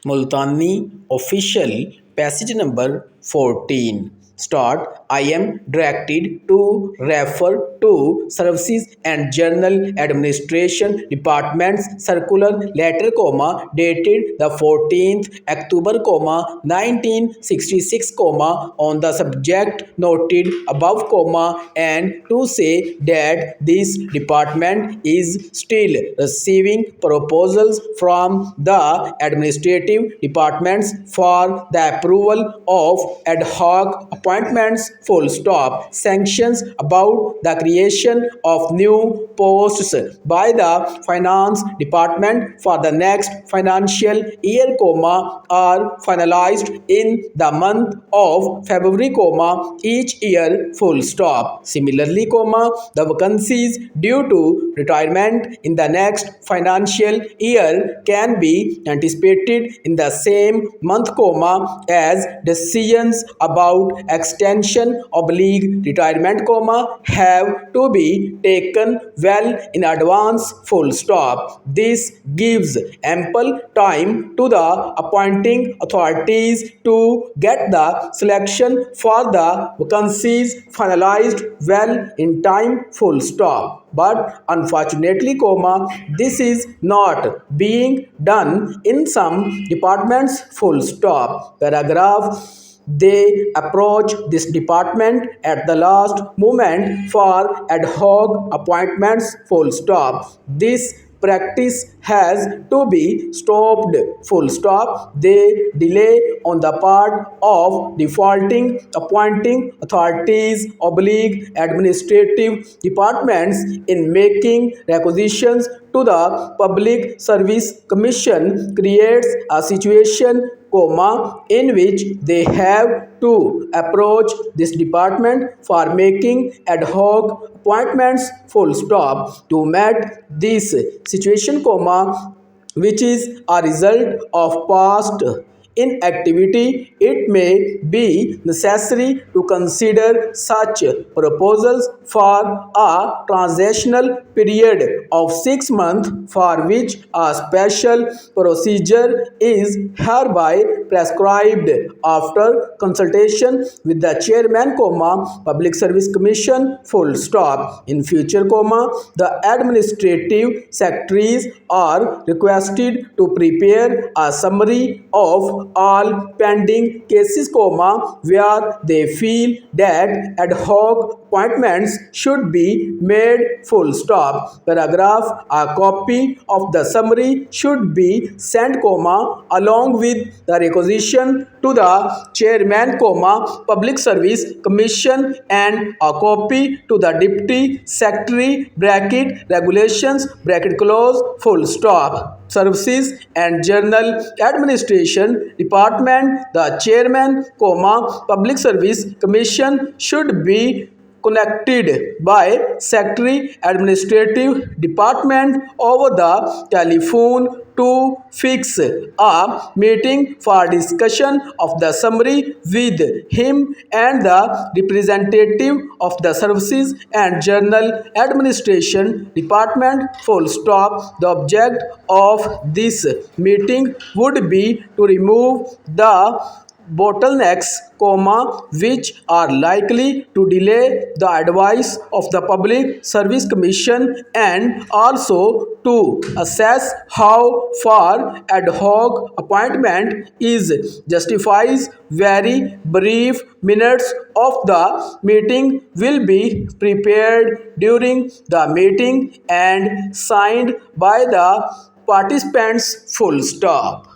Multani official passage number 14 start. I am directed to refer to Services and General Administration Department's circular letter, dated the 14th October, 1966, on the subject noted above, and to say that this department is still receiving proposals from the administrative departments for the approval of ad hoc appointments, full stop. Sanctions about the creation of new posts by the finance department for the next financial year, are finalized in the month of February, each year, full stop. Similarly, the vacancies due to retirement in the next financial year can be anticipated in the same month, as decisions about extension oblique retirement, have to be taken well in advance, full stop. This gives ample time to the appointing authorities to get the selection for the vacancies finalized well in time, full stop. But unfortunately, this is not being done in some departments, full stop. Paragraph. They approach this department at the last moment for ad hoc appointments, full stop. This practice has to be stopped, full stop. They delay on the part of defaulting appointing authorities oblique administrative departments in making requisitions to the Public Service Commission creates a situation, in which they have to approach this department for making ad hoc appointments, full stop. To meet this situation, which is a result of past inactivity, it may be necessary to consider such proposals for a transitional period of 6 months, for which a special procedure is hereby prescribed after consultation with the chairman, Public Service Commission, full stop. In future, the administrative secretaries are requested to prepare a summary of all pending cases, where they feel that ad hoc appointments should be made, full stop. Paragraph. A copy of the summary should be sent, along with the requisition to the chairman, Public Service Commission, and a copy to the deputy secretary, regulations, close, full stop. Services and General Administration Department, the chairman, Public Service Commission should be connected by Secretary Administrative Department over the telephone to fix a meeting for discussion of the summary with him and the representative of the Services and General Administration Department, full stop. The object of this meeting would be to remove the bottlenecks, which are likely to delay the advice of the Public Service Commission, and also to assess how far ad hoc appointment is justifies. Very brief minutes of the meeting will be prepared during the meeting and signed by the participants, full stop.